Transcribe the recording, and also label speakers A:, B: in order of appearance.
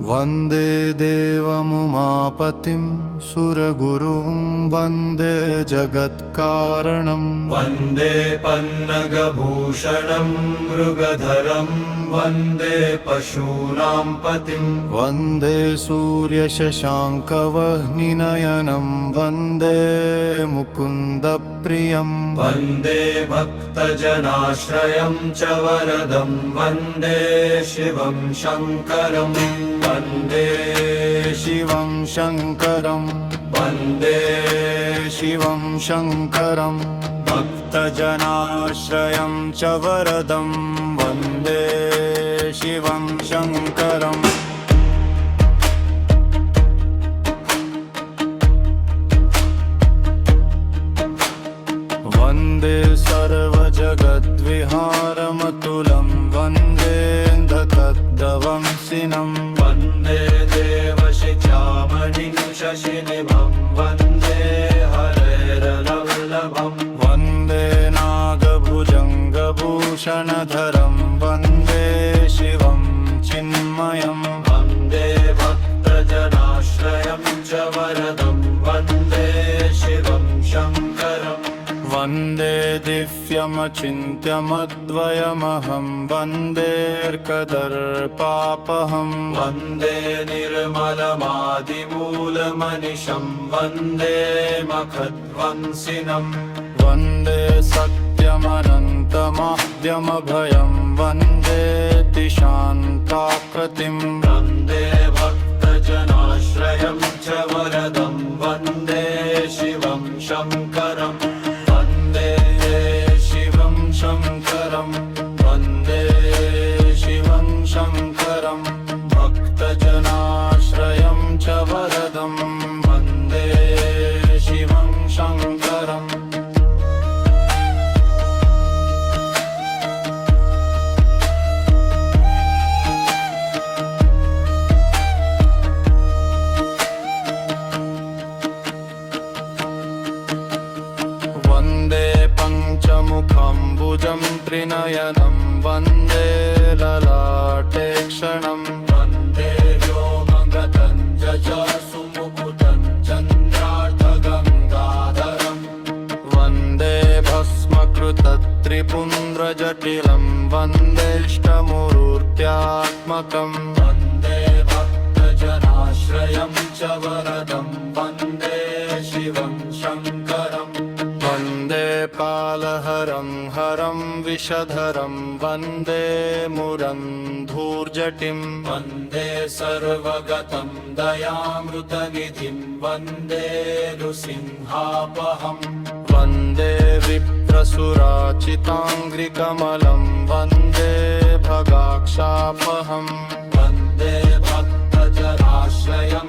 A: वन्दे देवमुमापतिं सुरगुरुं वन्दे जगत्कारणं
B: वन्दे पन्नगभूषणं मृगधरं वन्दे पशूनां पतिं
A: वन्दे सूर्यशशाङ्कवह्निनयनं वन्दे मुकुन्दप्रियं
B: वन्दे भक्तजनाश्रयं च वरदं वन्दे शिवं शङ्करं वन्दे
A: शिवं शङ्करं
B: वन्दे
A: शिवं शङ्करं भक्तजनाश्रयं च वरदं वन्दे शिवं शङ्करम् वन्दे सर्वजगद्विहारमतुलं वन्देऽन्धतत्त्ववंशिनं
B: वन्दे देवशिचामणिं शशिनिभं वन्दे हरेरलवल्लभं
A: वन्दे नागभुजङ्गभूषणधरं वन्दे शिवं चिन्मयं
B: वन्दे भक्तजनाश्रयं च वरदं वन्दे शिवं शङ्करम्
A: वन्दे दिव्यमचिन्त्यमद्वयमहं वन्देऽर्कदर्पापहं
B: वन्दे निर्मलमादिमूलमनिशं वन्दे मखध्वंसिनं
A: वन्दे सत्यमनन्तमाद्यमभयं वन्देऽतिशान्ताकृतिं
B: वन्दे भक्तजनाश्रयं च वरदं वन्दे शिवं शङ्करम् वन्दे
A: शिवं शङ्करं वन्दे शिवं शङ्करं भक्तजनाश्रयं च वरदं वन्दे शिवं शङ्करम् वन्दे पञ्चमुखम्बुजं त्रिनयनं वन्दे ललाटेक्षणं
B: वन्दे व्योमगतं जजासुमुकुटं चन्द्रार्धगङ्गाधरं
A: वन्दे भस्मकृतत्रिपुण्ड्रजटिलं वन्देष्टमूर्त्यात्मकं
B: वन्दे भक्तजनाश्रयं च वरदं वन्दे शिवं शङ्करम्
A: वन्दे पालहरं हरं विषधरं वन्दे मुरन्धूर्जटिं
B: वन्दे सर्वगतं दयामृतनिधिं वन्दे नृसिंहापहम्
A: वन्दे विप्रसुराचिताङ्घ्रिकमलं वन्दे भगाक्षापहम्
B: वन्दे भक्तजनाश्रयं